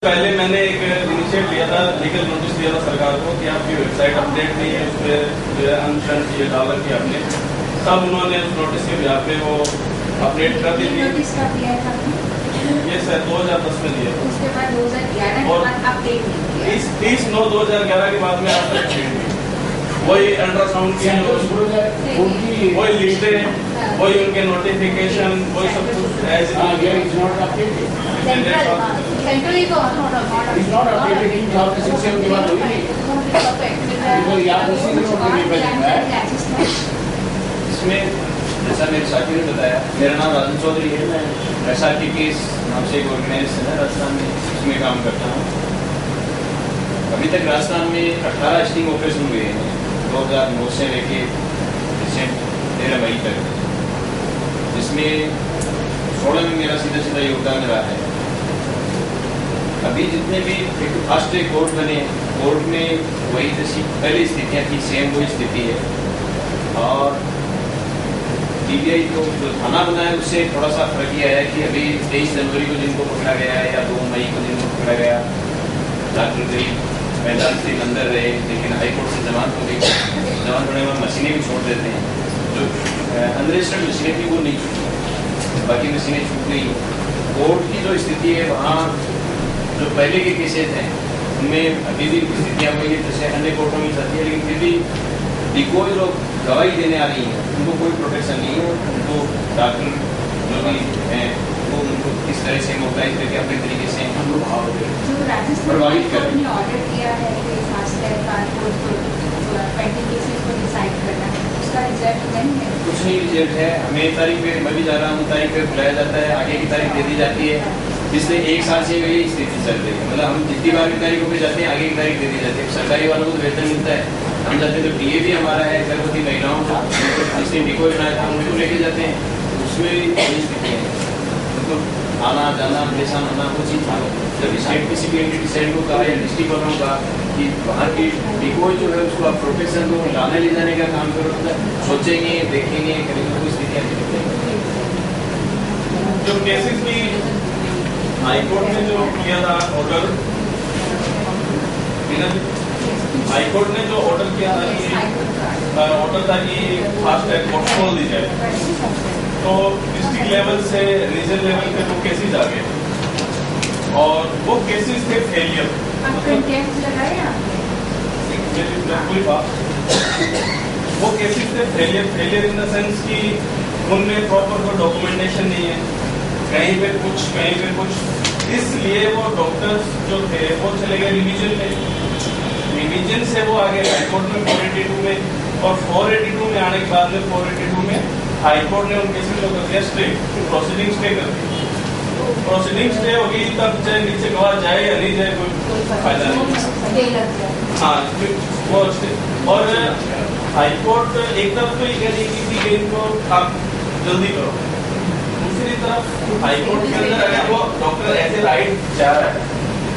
पहले मैंने एक इनिशिएट लिया था, लीगल नोटिस दिया था सरकार को कि आपकी वेबसाइट अपडेट नहीं है, उस पर जो है अनशन ये डाला कि आपने सब उन्होंने उस नोटिस के बिहार पे वो अपडेट कर दी थी। नोटिस कब दिया था? ये सर 2010 में दिया था। उसके बाद 2011 के बाद अपडेट नहीं किया। 30/9/2011 के बाद में आप वही अल्ट्रासाउंड की वही लिस्टें, वही उनके नोटिफिकेशन, वही सब कुछ एज सेंट्रली तो इसमें जैसा मेरे साथी ने बताया, मेरा नाम राजन चौधरी है, मैं SRTP नाम से एक ऑर्गेनाइजेशन है राजस्थान में, इसमें काम करता हूँ। अभी तक राजस्थान में 18 स्टिंग ऑपरेशन हुए हैं 2009 से लेके रिसेंट 13 मई तक, जिसमें 16 में मेरा सीधा सीधा योगदान रहा है। अभी जितने भी एक फास्ट ट्रैक कोर्ट बने, कोर्ट में वही जैसी पहली स्थितियाँ थी सेम वही स्थिति है। और DBI को जो थाना बना है उससे थोड़ा सा फर्क ये आया कि अभी 23 जनवरी को जिनको पकड़ा गया है या 2 मई को जिनको पकड़ा गया, डॉक्टर करीब 45 दिन अंदर रहे, लेकिन हाईकोर्ट से जमानत हो गई। जमानत होने में मशीनें भी छोड़ देते हैं, जो अनरजिस्टर्ड मशीनें थी वो नहीं छूटी, बाकी मशीनें छूट गई। कोर्ट की जो स्थिति है वहाँ जो पहले के केसेज हैं उनमें अभी भी स्थितियाँ वही जैसे अन्य कोर्टों में जाती है, लेकिन फिर भी कोई लोग गवाही देने आ रही है उनको कोई प्रोटेक्शन नहीं है। उनको डॉक्टर जो भी हैं वो उनको किस तरह से मोबाइल करके अपने तरीके से प्रभावित करें। ऑर्डर किया है कि पेंडिंग केसेस को डिसाइड करना है, उसका रिजल्ट नहीं है। कुछ नहीं रिजल्ट है, हमें तारीख पे मैं भी जा रहा हूँ, तारीख पे बुलाया जाता है, आगे की तारीख दे दी जाती है। पिछले 1 साल से यही स्थिति चल रही है, मतलब हम जितनी बार की तारीखों पे जाते हैं आगे की तारीख दे दी जाती है। सरकारी वालों को वेतन मिलता है, हम जाते हैं तो DA भी हमारा है, गर्भवती महिलाओं को जिसने डिको बनाया था उनको लेके जाते हैं, उसमें यही स्थिति है। उनको आना जाना परेशान होना वो चीज़ था। जब स्टेट किसी भी एंटिटी साइड को कहा या डिस्ट्रिक्ट वालों को कहा कि वहाँ की डिको जो है उसको आप प्रोटेक्शन को लाने ले जाने का काम करो, सोचेंगे देखेंगे करेंगे, वो स्थितियाँ जो केसेस भी हाईकोर्ट ने जो किया था ऑर्डर, हाईकोर्ट ने जो ऑर्डर किया था कि ऑर्डर था कि फास्ट ट्रैक कोर्ट खोल दी जाए, तो डिस्ट्रिक्ट लेवल से रीजनल लेवल पे वो केसेस आ गए और वो केसेस थे फेलियर। वो केसेस थे फेलियर इन द सेंस कि उनमें प्रॉपर कोई डॉक्यूमेंटेशन नहीं है, कहीं पे कुछ, इसलिए वो डॉक्टर्स जो थे वो चले गए रिवीजन में। रिवीजन से वो आगे हाईकोर्ट में 482 में, और 482 में आने के बाद में 482 में हाईकोर्ट ने उन केसेस को कर दिया स्टे, प्रोसीडिंग स्टे कर दी। प्रोसीडिंग स्टे होगी तब चाहे नीचे गवाह जाए या नहीं जाए कोई फायदा नहीं। हाँ वो स्टे, और हाईकोर्ट एक तरफ तो ये कह रही कि इनको आप जल्दी करो, दूसरी तरफ हाईकोर्ट के अंदर अगर वो डॉक्टर ऐसे राइट जा रहा है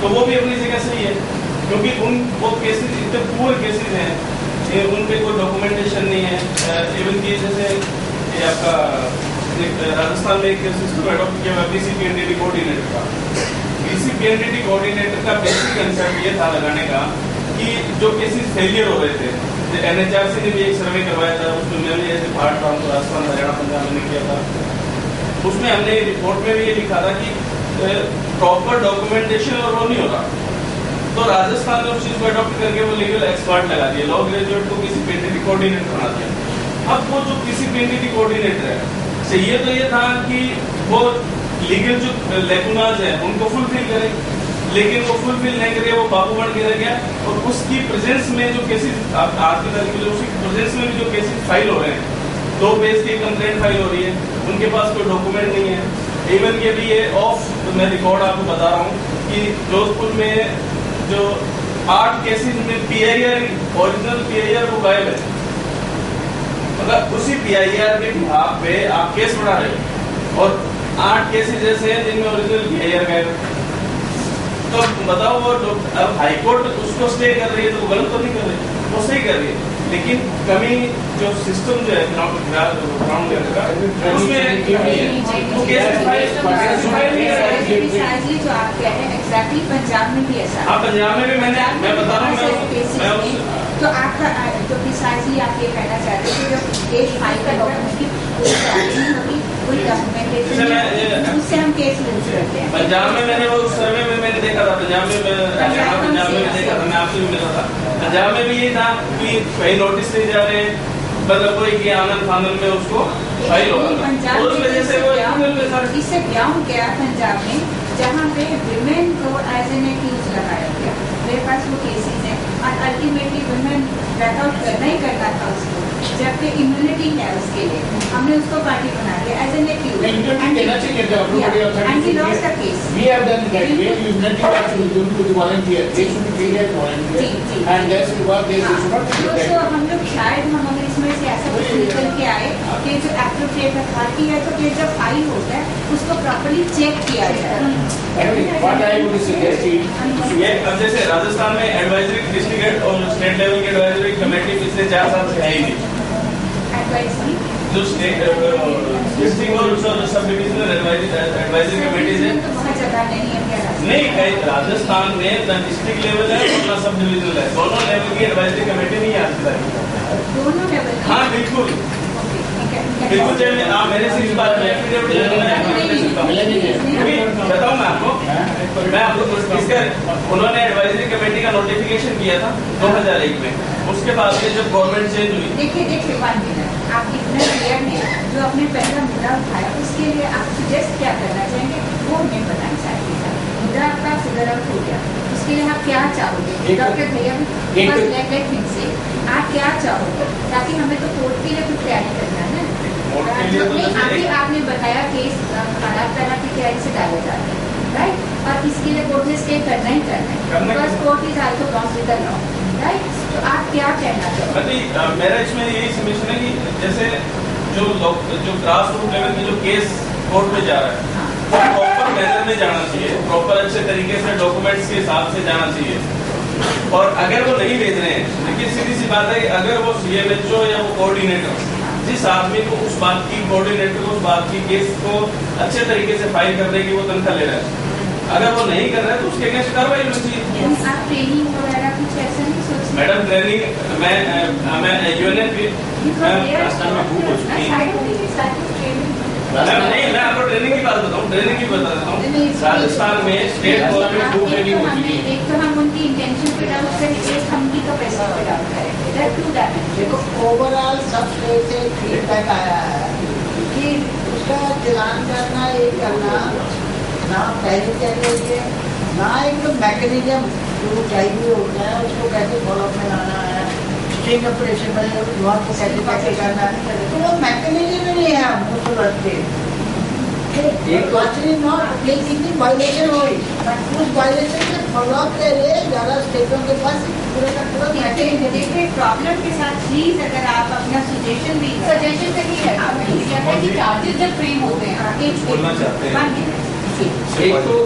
तो वो भी अपनी जगह सही है, क्योंकि वो केसेस इतने पुअर केसेस हैं, उन पे कोई डॉक्यूमेंटेशन नहीं है। इवन की जैसे ये आपका राजस्थान में एक सिस्टम अडॉप्ट किया हुआ BCPNDT कोऑर्डिनेटर का। BCPNDT कोऑर्डिनेटर का बेसिक कंसेप्ट ये था लगाने का कि जो केसेस फेलियर हो रहे थे, NHRC ने भी एक सर्वे करवाया था, उसमें मैंने ऐसे पार्ट था तो राजस्थान हरियाणा पंजाब में किया था, उसमें हमने रिपोर्ट में भी ये लिखा था कि प्रॉपर डॉक्यूमेंटेशन और वो नहीं हो रहा, तो राजस्थान ने उस चीज को अडॉप्ट करके वो लीगल एक्सपर्ट लगा दिया, लॉ ग्रेजुएट को BCPNDT कोऑर्डिनेटर बना दिया। अब वो जो BCPNDT कोऑर्डिनेटर है चाहिए तो ये था कि वो लीगल जो लेकुनाज है उनको फुलफिल करे, लेकिन वो फुलफिल नहीं करे, वो बाबू बन के रह गया। और उसकी प्रेजेंस में जो केसेस आज की तारीख में उसकी प्रेजेंस में भी जो केसेस फाइल हो रहे हैं, 2 पेज की कंप्लेंट फाइल हो रही है, उनके पास कोई डॉक्यूमेंट नहीं है। इवन के भी ये ऑफ, तो मैं रिकॉर्ड आपको बता रहा हूँ कि जोधपुर में जो 8 केसेस में PIR ओरिजिनल PIR वो गायब है, मतलब उसी PIR के बिहाफ पे आप केस बना रहे हो और 8 केसेस ऐसे हैं जिनमें ओरिजिनल PIR गायब है। तो बताओ वो अब हाईकोर्ट उसको स्टे कर रही है तो वो गलत तो नहीं कर रही, वो सही कर रही है। लेकिन कमी जो सिस्टम जो है ग्राउंड लेवल का उसमें प्रिसाइजली जो आप कह रहे हैं एग्जैक्टली पंजाब में भी ऐसा है। हाँ, पंजाब में भी मैं बता रहा हूँ तो आपका तो प्रिसाइजली आप ये कहना चाहते हैं कि जो केस फाइल का डॉक्यूमेंट की कोई डॉक्यूमेंटेशन उससे हम केस लूज करते हैं। पंजाब में मैंने वो सर्वे में मैंने देखा था, पंजाब में मैं देखा था, मैं आपसे भी मिला था। पंजाब में भी ये था कि कहीं नोटिस नहीं जा रहे, मतलब कोई कि आनंद फानंद में उसको फाइल होगा, उस वजह से वो इससे ग्राउंड गया पंजाब में जहाँ पे विमेन को एज एन एक्यूज लगाया गया। मेरे पास वो केसेस हैं और अल्टीमेटली विमेन बैक आउट करना ही करना था उसको, जबकि इम्यूनिटी है उसके लिए, हमने उसको पार्टी बना दिया as an accused and he lost the case. We have done that way. Immunity was given to the volunteer. They should be treated as volunteers. And that's what they should not be treated. तो हम लोग शायद हम अगर इसमें से ऐसा कुछ निकल के आए कि जो एप्रोप्रिएट अथॉरिटी है तो ये जब फाइल होता है उसको प्रॉपर्ली चेक किया जाए। What I would suggest is, ये अब जैसे राजस्थान में एडवाइजरी डिस्ट्रिक्ट और स्टेट लेवल की एडवाइजरी कमेटी पिछले 4 साल से है ही नहीं। एडवाइजरी जो स्टेट डिस्ट्रिक्ट और सब डिविजनल एडवाइजरी कमेटीज है तो बहुत जगह नहीं है क्या नहीं, कहीं राजस्थान में न डिस्ट्रिक्ट लेवल है और न सब डिविजनल है, दोनों लेवल की एडवाइजरी कमेटी नहीं आती। दोनों लेवल। हाँ बिल्कुल बिल्कुल, मेरे से इस बात में बताऊँ मैं आपको इसका उन्होंने एडवाइजरी कमेटी का नोटिफिकेशन किया था 2001 में, उसके बाद से जब गवर्नमेंट चेंज हुई। देखिए 1 मिनट आप इतना क्लियर है जो आपने पहला मुद्दा उठाया उसके लिए आप सजेस्ट क्या करना चाहेंगे वो हमें बताना चाहिए। मुद्दा आपका फिगर आउट हो गया, उसके लिए आप क्या चाहोगे डॉक्टर भैया भी से आप क्या चाहोगे, ताकि हमें तो कोर्ट के लिए कुछ तैयारी करना है ना। आपने बताया केस अलग तरह की तैयारी से डाले जाते हैं राइट, और इसके लिए कोर्ट ने स्टे करना ही करना है because court is also bound with the law right. तो आप क्या कहना चाहोगे? मेरा इसमें यही सजेशन है कि जैसे जो ग्रास रूट लेवल में जो केस कोर्ट में जा रहा है वो प्रॉपर मैनर में जाना चाहिए, प्रॉपर अच्छे तरीके से डॉक्यूमेंट्स के हिसाब से जाना चाहिए। और अगर वो नहीं भेज रहे हैं, देखिए सीधी सी बात है कि अगर वो CMHO या वो कोऑर्डिनेटर जिस आदमी को उस बात की कोऑर्डिनेटर को उस बात की केस को अच्छे तरीके से फाइल करने की वो तनख्वाह ले रहा है, अगर वो नहीं कर रहा है तो उसके अगेंस्ट कार्रवाई होनी चाहिए। आप ट्रेनिंग वगैरह कुछ ऐसा नहीं सोचते? मैडम ट्रेनिंग मैं UNN राजस्थान में खूब हो चुकी है। नहीं, मैं आपको ट्रेनिंग की बात बताऊँ, ट्रेनिंग की बता देता हूँ। राजस्थान में स्टेट गवर्नमेंट खूब ट्रेनिंग हो चुकी है। एक तो हम उनकी इंटेंशन पे डाउट करें, एक हम उनकी कैपेसिटी पे डाउट करें। देखो ओवरऑल सब स्टेट से फीडबैक आया है कि उसका चलान करना ये करना ना पहले चाहिए ना एक तो मैकेनिज्म जो चाहिए होता है उसको कैसे फॉलोअप में लाना है, स्टिंग ऑपरेशन में वहाँ को कैसे करना है, तो वो मैकेनिज्म नहीं है मुझको लगते वायलेशन हुई उस वायलेशन से फॉलोअप के लिए ज़्यादा स्टेटों के पास पूरे का पूरा देखिए प्रॉब्लम के साथ प्लीज अगर आप अपना सजेशन भी सही है कि चार्जेस जब फ्रेम होते हैं बोलना चाहते हैं। एक तो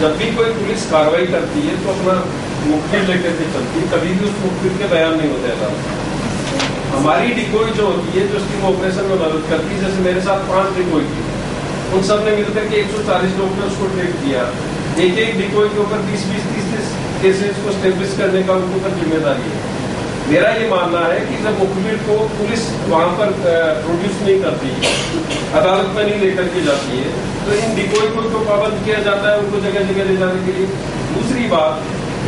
जब भी कोई पुलिस कार्रवाई करती है तो अपना मुखबिर लेकर के चलती है, कभी भी उस मुखबिर के बयान नहीं होते हैं। हमारी डिकोई जो होती है जो स्टिंग ऑपरेशन में मदद करती है, जैसे मेरे साथ 5 डिकोई थी, उन सब ने मिलकर के 140 डॉक्टर्स को ट्रेन किया, एक डिकोई के ऊपर 20-30 केसेस को स्टेब्लिश करने का उनके ऊपर जिम्मेदारी है। मेरा ये मानना है कि जब मुखबिर को पुलिस वहाँ पर प्रोड्यूस नहीं करती, अदालत में नहीं लेकर के जाती है, तो इन डिकोई को तो पाबंद किया जाता है उनको जगह जगह ले जाने के लिए। दूसरी बात,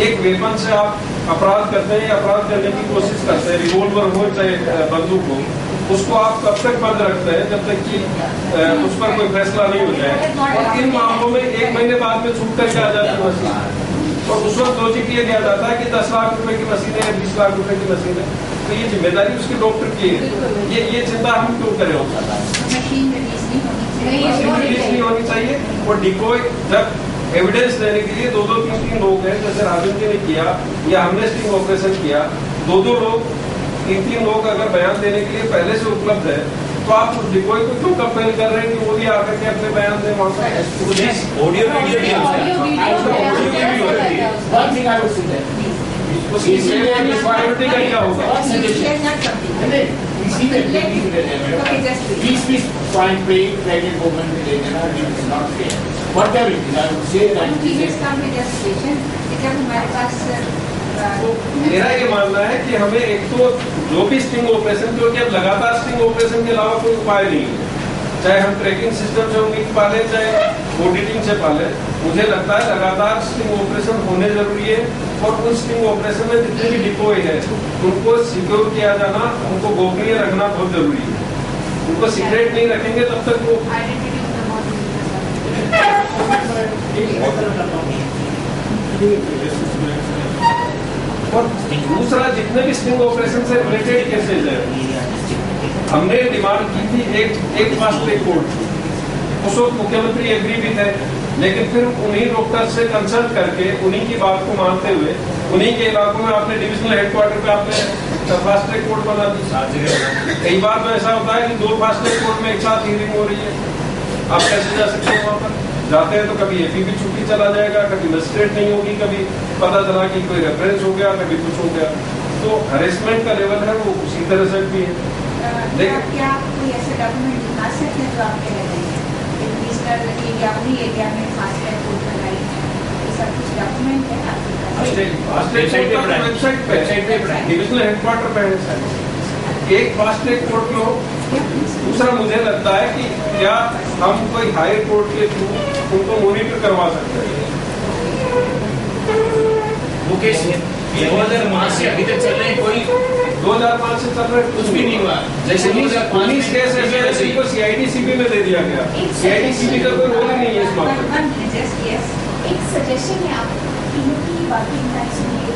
एक वेपन से आप अपराध करते हैं, अपराध करने की कोशिश करते हैं, रिवॉल्वर हो चाहे बंदूक हो, उसको आप तब तक बंद रखते हैं जब तक कि उस पर कोई फैसला नहीं हो जाए। और इन मामलों में 1 महीने बाद में छूट करके आ जाती है मशीन, और उस वक्त लॉजिक ये दिया जाता है कि 10 लाख रुपए की मशीन है, 20 लाख रुपए की मशीन है, तो ये जिम्मेदारी उसके डॉक्टर की है। ये चिंता हम क्यों करें? मशीन रिलीज नहीं होनी चाहिए। और डिकोई जब एविडेंस देने के लिए 2-2, 3-3 लोग हैं, जैसे राजन जी ने किया या हमने स्टिंग ऑपरेशन किया, 2-2 लोग 3-3 लोग अगर बयान देने के लिए पहले से उपलब्ध है, तो आप उस डिकोई को क्यों कंपेल कर रहे हैं कि वो भी आकर के अपने बयान दें? वहाँ पर ऑडियो वीडियो भी one thing I would say that उसकी सिक्योरिटी का क्या होगा? Please find paying pregnant woman is not fair. Whatever it is, I would say that it is जब हमारे पास तो मेरा ये मानना है कि हमें एक तो जो भी स्टिंग ऑपरेशन, क्योंकि अब लगातार स्टिंग ऑपरेशन के अलावा कोई उपाय नहीं है, चाहे हम ट्रैकिंग सिस्टम से उम्मीद पाले चाहे ऑडिटिंग से पाले, मुझे लगता है लगातार स्टिंग ऑपरेशन होने जरूरी है। और उन स्टिंग ऑपरेशन में जितने भी डिपोए हैं उनको सिक्योर किया जाना, उनको गोपनीय रखना बहुत जरूरी है। उनको सीक्रेट नहीं रखेंगे तब तक वो और दूसरा जितने भी स्टिंग ऑपरेशन से रिलेटेड केसेज है, हमने डिमांड की थी एक फास्ट ट्रैक कोर्ट, उस वक्त मुख्यमंत्री एग्री भी थे, लेकिन फिर उन्हीं डॉक्टर से कंसल्ट करके उन्हीं की बात को मानते हुए उन्हीं के इलाकों में आपने डिविजनल हेडक्वार्टर पे आपने फास्ट ट्रैक कोर्ट बना दी। कई बार तो ऐसा होता है कि 2 फास्ट ट्रैक कोर्ट में एक साथ हियरिंग हो रही है, आप कैसे जा सकते हैं? वहाँ पर जाते हैं तो कभी एपी भी छुट्टी चला जाएगा, कभी मजिस्ट्रेट नहीं होगी, कभी पता चला कि कोई रेफरेंस हो गया, कभी कुछ हो गया, तो हरेसमेंट का लेवल है वो उसी तरह से भी है। लेकिन क्या आप कोई ऐसे डॉक्यूमेंट दिखा सकते हैं जो आप कह रहे हैं अपनी एरिया में फास्ट ट्रैक कोर्ट बनाई है, ये सब कुछ डॉक्यूमेंट है वेबसाइट पे डिविजनल हेडक्वार्टर पे है एक फास्ट ट्रैक कोर्ट में हो। दूसरा मुझे लगता है कि क्या हम कोई हाई कोर्ट के थ्रू उनको मॉनिटर करवा सकते हैं? मुकेश 2005 से अभी तक चल रहे हैं, कोई 2005 से चल रहे कुछ भी नहीं हुआ। जैसे 19 केस ऐसे को CIDCB में दे दिया गया, CIDCB का कोई रोल ही नहीं है इस मामले में। एक सजेशन है आप तीनों की बातें सुनिए।